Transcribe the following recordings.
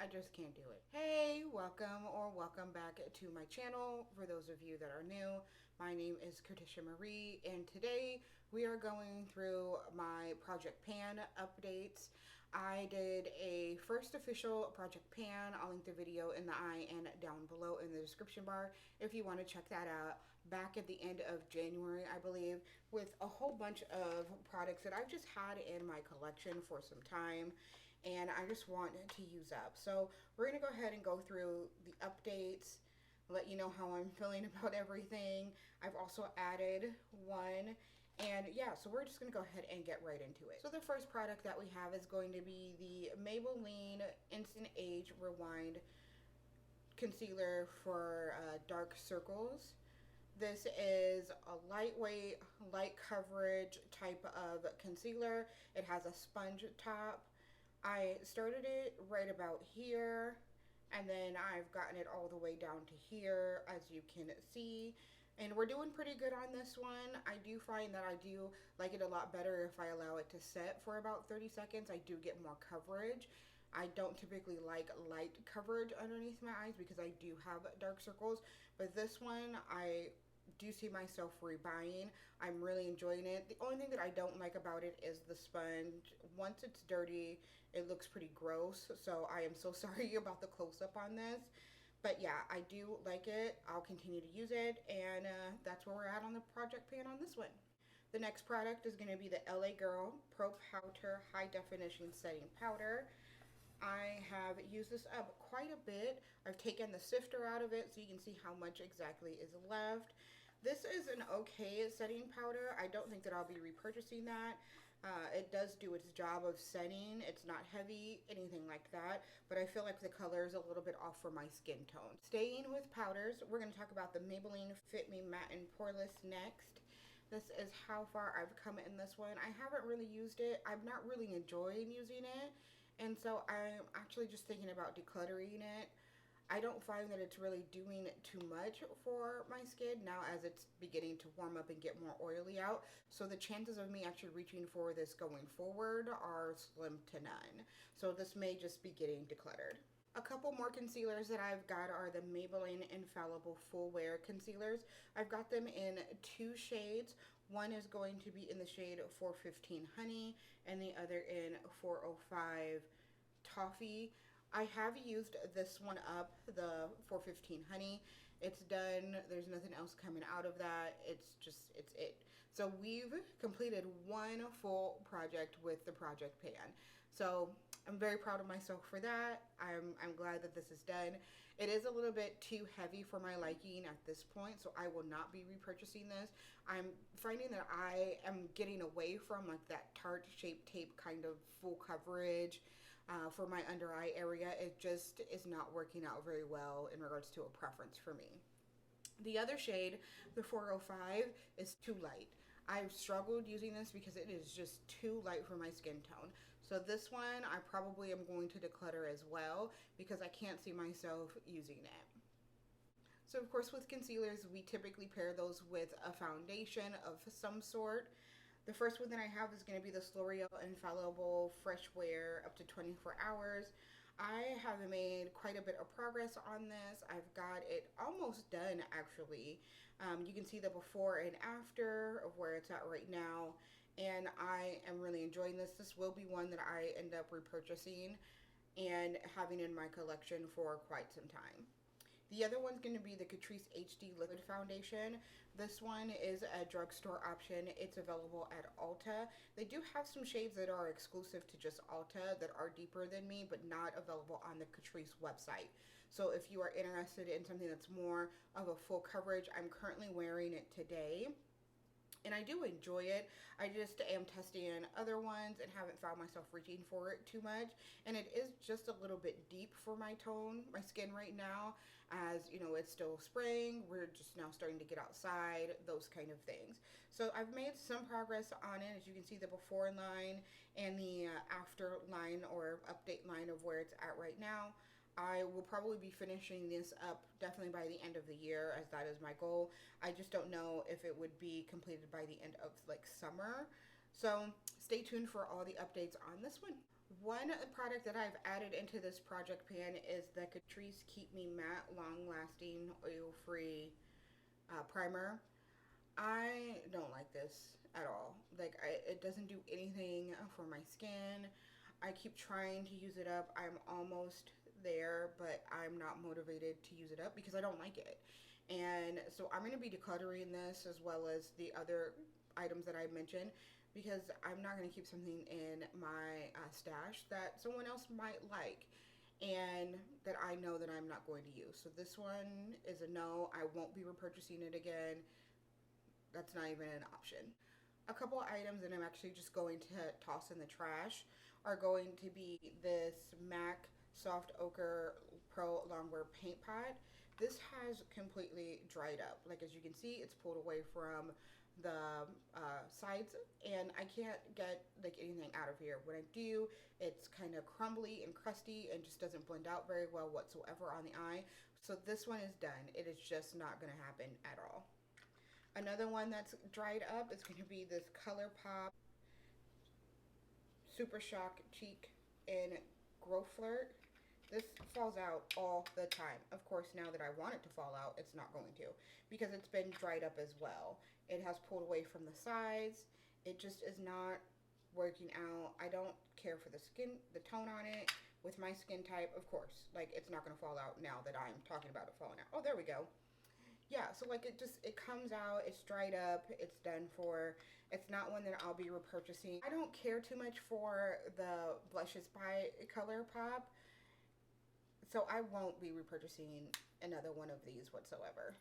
just can't do it. Hey, welcome back to my channel. For those of you that are new, my name is Catrice Marie, and today we are going through my Project Pan updates. I did a first official Project Pan. I'll link the video in the eye and down below in the description bar if you want to check that out. Back at the end of January, I believe, with a whole bunch of products that I've just had in my collection for some time and I just want to use up. So we're going to go ahead and go through the updates, let you know how I'm feeling about everything. I've also added one. And yeah, so we're just going to go ahead and get right into it. So the first product that we have is going to be the Maybelline Instant Age Rewind Concealer for dark circles. This is a lightweight, light coverage type of concealer. It has a sponge top. I started it right about here, and then I've gotten it all the way down to here, as you can see. And we're doing pretty good on this one. I do find that I do like it a lot better if I allow it to set for about 30 seconds. I do get more coverage. I don't typically like light coverage underneath my eyes because I do have dark circles, but this one I do see myself rebuying. I'm really enjoying it. The only thing that I don't like about it is the sponge. Once it's dirty, it looks pretty gross, so I am so sorry about the close-up on this. But yeah, I do like it. I'll continue to use it, and that's where we're at on the Project Pan on this one. The next product is going to be the LA Girl Pro Powder High Definition Setting Powder. I have used this up quite a bit. I've taken the sifter out of it so you can see how much exactly is left. This is an okay setting powder. I don't think that I'll be repurchasing that. It does do its job of setting. It's not heavy, anything like that, but I feel like the color is a little bit off for my skin tone. Staying with powders, we're going to talk about the Maybelline Fit Me Matte and Poreless next. This is how far I've come in this one. I haven't really used it. I'm not really enjoying using it. And so I'm actually just thinking about decluttering it. I don't find that it's really doing too much for my skin now as it's beginning to warm up and get more oily out. So the chances of me actually reaching for this going forward are slim to none. So this may just be getting decluttered. A couple more concealers that I've got are the Maybelline Infallible Full Wear Concealers. I've got them in two shades. One is going to be in the shade 415 Honey and the other in 405 Toffee. I have used this one up, the 415 Honey. It's done. There's nothing else coming out of that. It's it. So we've completed one full project with the Project Pan. So I'm very proud of myself for that. I'm glad that this is done. It is a little bit too heavy for my liking at this point, so I will not be repurchasing this. I'm finding that I am getting away from like that Tarte Shape Tape kind of full coverage for my under eye area. It just is not working out very well in regards to a preference for me. The other shade, the 405, is too light. I've struggled using this because it is just too light for my skin tone. So this one I probably am going to declutter as well because I can't see myself using it. So of course with concealers, we typically pair those with a foundation of some sort. The first one that I have is going to be this L'Oreal Infallible Fresh Wear up to 24 hours. I have made quite a bit of progress on this. I've got it almost done actually. You can see the before and after of where it's at right now, and I am really enjoying this. This will be one that I end up repurchasing and having in my collection for quite some time. The other one's going to be the Catrice HD Liquid Foundation. This one is a drugstore option. It's available at Ulta. They do have some shades that are exclusive to just Ulta that are deeper than me, but not available on the Catrice website. So if you are interested in something that's more of a full coverage, I'm currently wearing it today. And I do enjoy it. I just am testing other ones and haven't found myself reaching for it too much. And it is just a little bit deep for my tone, my skin right now, as you know, it's still spring. We're just now starting to get outside, those kind of things. So I've made some progress on it. As you can see, the before line and the after line or update line of where it's at right now. I will probably be finishing this up definitely by the end of the year, as that is my goal. I just don't know if it would be completed by the end of like summer. So stay tuned for all the updates on this one. One product that I've added into this project pan is the Catrice Keep Me Matte Long Lasting Oil Free Primer. I don't like this at all. Like, it doesn't do anything for my skin. I keep trying to use it up. I'm almost there, but I'm not motivated to use it up because I don't like it. And so I'm going to be decluttering this as well as the other items that I mentioned because I'm not going to keep something in my stash that someone else might like and that I know that I'm not going to use. So this one is a no. I won't be repurchasing it again. That's not even an option. A couple items that I'm actually just going to toss in the trash are going to be this MAC Soft Ochre Pro Longwear Paint Pot. This has completely dried up. Like, as you can see, it's pulled away from the sides, and I can't get like anything out of here. When I do, it's kind of crumbly and crusty and just doesn't blend out very well whatsoever on the eye. So this one is done. It is just not going to happen at all. Another one that's dried up is going to be this ColourPop Super Shock Cheek in Grow Flirt. This falls out all the time. Of course, now that I want it to fall out, it's not going to because it's been dried up as well. It has pulled away from the sides. It just is not working out. I don't care for the skin, the tone on it. With my skin type, of course, like, it's not going to fall out now that I'm talking about it falling out. Oh, there we go. Yeah, so like it comes out, it's dried up, it's done for. It's not one that I'll be repurchasing. I don't care too much for the blushes by ColourPop, so I won't be repurchasing another one of these whatsoever.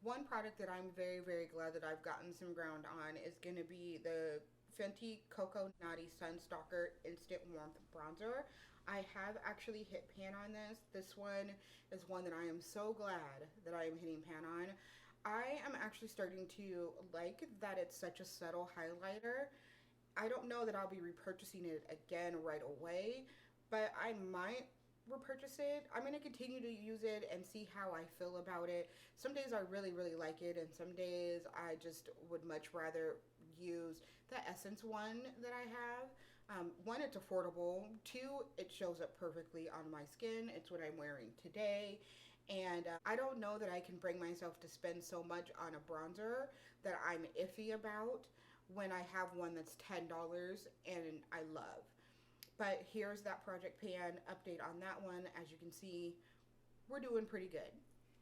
One product that I'm very, very glad that I've gotten some ground on is going to be the Fenty Coconutty Sunstalker Instant Warmth Bronzer. I have actually hit pan on this. This one is one that I am so glad that I am hitting pan on. I am actually starting to like that it's such a subtle highlighter. I don't know that I'll be repurchasing it again right away, but I might repurchase it. I'm going to continue to use it and see how I feel about it. Some days I really, really like it, and some days I just would much rather use the Essence one that I have. One, it's affordable. Two, it shows up perfectly on my skin. It's what I'm wearing today. And I don't know that I can bring myself to spend so much on a bronzer that I'm iffy about when I have one that's $10 and I love. But here's that Project Pan update on that one. As you can see, we're doing pretty good.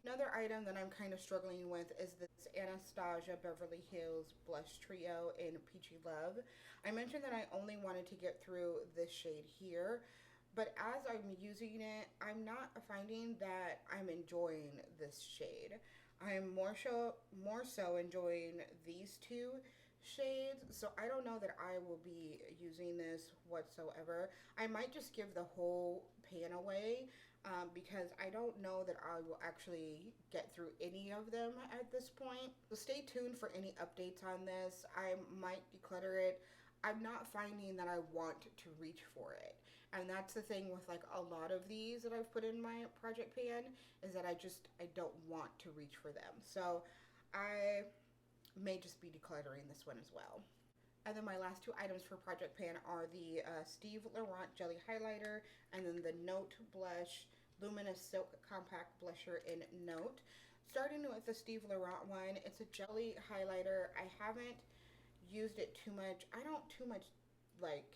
Another item that I'm kind of struggling with is this Anastasia Beverly Hills Blush Trio in Peachy Love. I mentioned that I only wanted to get through this shade here, but as I'm using it, I'm not finding that I'm enjoying this shade. I'm more so enjoying these two shades, so I don't know that I will be using this whatsoever. I might just give the whole pan away because I don't know that I will actually get through any of them at this point. So stay tuned for any updates on this. I might declutter it. I'm not finding that I want to reach for it. And that's the thing with like a lot of these that I've put in my project pan is that I don't want to reach for them. So I may just be decluttering this one as well. And then my last two items for Project Pan are the Steve Laurent Jelly Highlighter and then the Note Blush Luminous Silk Compact Blusher in Note. Starting with the Steve Laurent one, it's a jelly highlighter. I haven't used it too much. I don't too much like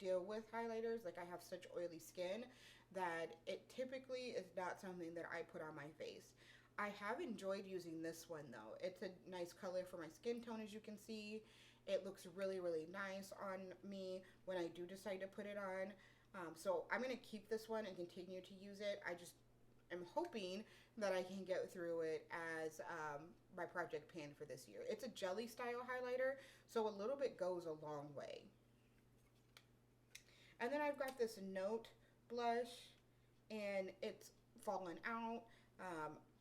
deal with highlighters. Like, I have such oily skin that it typically is not something that I put on my face. I have enjoyed using this one though. It's a nice color for my skin tone, as you can see. It looks really, really nice on me when I do decide to put it on. So I'm going to keep this one and continue to use it. I just am hoping that I can get through it as my project pan for this year. It's a jelly style highlighter, so a little bit goes a long way. And then I've got this Note blush, and it's fallen out.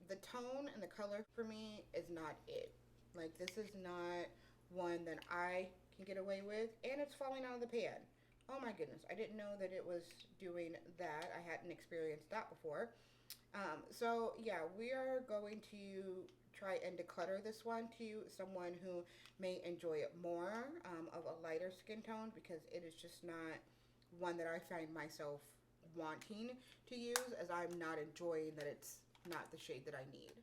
The tone and the color for me is not it. Like, this is not one that I can get away with, and it's falling out of the pan. Oh my goodness, I didn't know that it was doing that. I hadn't experienced that before. So yeah, we are going to try and declutter this one to someone who may enjoy it more, of a lighter skin tone, because it is just not one that I find myself wanting to use, as I'm not enjoying that it's not the shade that I need.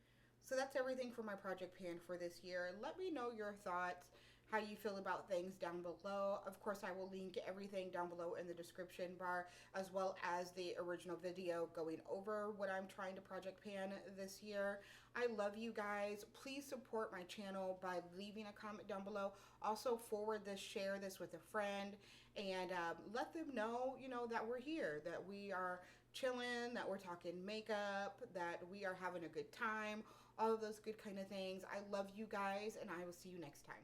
So that's everything for my project pan for this year. Let me know your thoughts, how you feel about things down below. Of course, I will link everything down below in the description bar, as well as the original video going over what I'm trying to project pan this year. I love you guys. Please support my channel by leaving a comment down below. Also forward this, share this with a friend, and let them know, that we're here, that we are chilling, that we're talking makeup, that we are having a good time, all of those good kind of things. I love you guys, and I will see you next time.